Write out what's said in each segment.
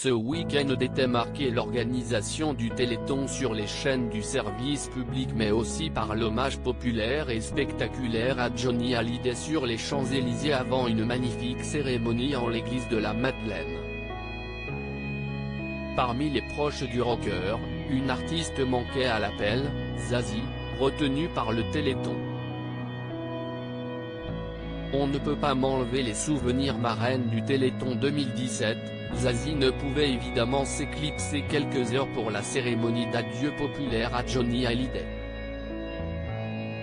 Ce week-end était marqué l'organisation du Téléthon sur les chaînes du service public mais aussi par l'hommage populaire et spectaculaire à Johnny Hallyday sur les Champs-Élysées avant une magnifique cérémonie en l'église de la Madeleine. Parmi les proches du rocker, une artiste manquait à l'appel, Zazie, retenue par le Téléthon. On ne peut pas m'enlever les souvenirs marraine du Téléthon 2017, Zazie ne pouvait évidemment s'éclipser quelques heures pour la cérémonie d'adieu populaire à Johnny Hallyday.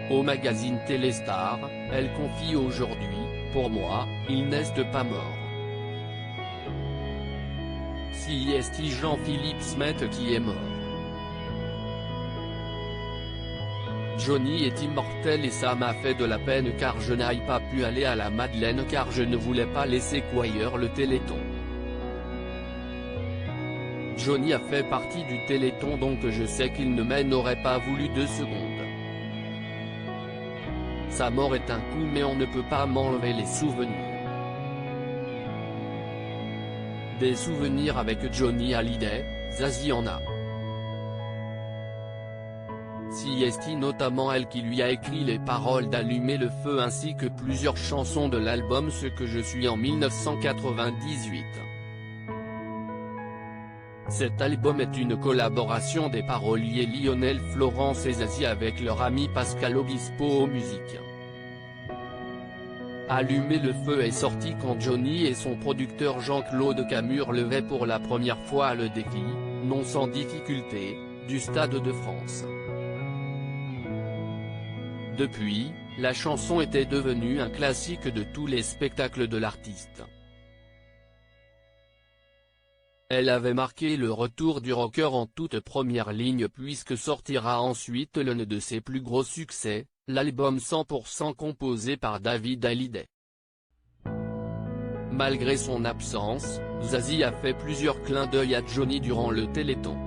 Au magazine Téléstar, elle confie aujourd'hui, « Pour moi, il n'est pas mort. Si est Jean-Philippe Smet qui est mort. Johnny est immortel et ça m'a fait de la peine car je n'aille pas pu aller à la Madeleine car je ne voulais pas laisser courir le Téléthon. Johnny a fait partie du Téléthon donc je sais qu'il ne m'en aurait pas voulu 2 secondes. Sa mort est un coup mais on ne peut pas m'enlever les souvenirs. Des souvenirs avec Johnny Hallyday, Zazie en a. Si est notamment elle qui lui a écrit les paroles d'Allumer le feu ainsi que plusieurs chansons de l'album Ce que je suis en 1998. Cet album est une collaboration des paroliers Lionel Florence et Zazie avec leur ami Pascal Obispo aux musiques. Allumer le feu est sorti quand Johnny et son producteur Jean-Claude Camus relevaient pour la première fois le défi, non sans difficulté, du Stade de France. Depuis, la chanson était devenue un classique de tous les spectacles de l'artiste. Elle avait marqué le retour du rocker en toute première ligne puisque sortira ensuite l'un de ses plus gros succès, l'album 100% composé par David Hallyday. Malgré son absence, Zazie a fait plusieurs clins d'œil à Johnny durant le Téléthon.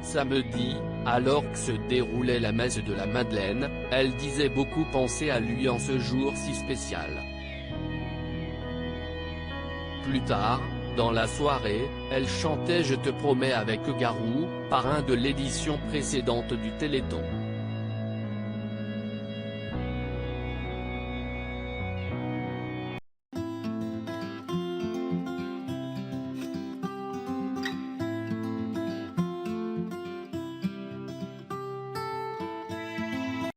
Samedi, alors que se déroulait la messe de la Madeleine, elle disait beaucoup penser à lui en ce jour si spécial. Plus tard, dans la soirée, elle chantait Je te promets avec Garou, parrain de l'édition précédente du Téléthon.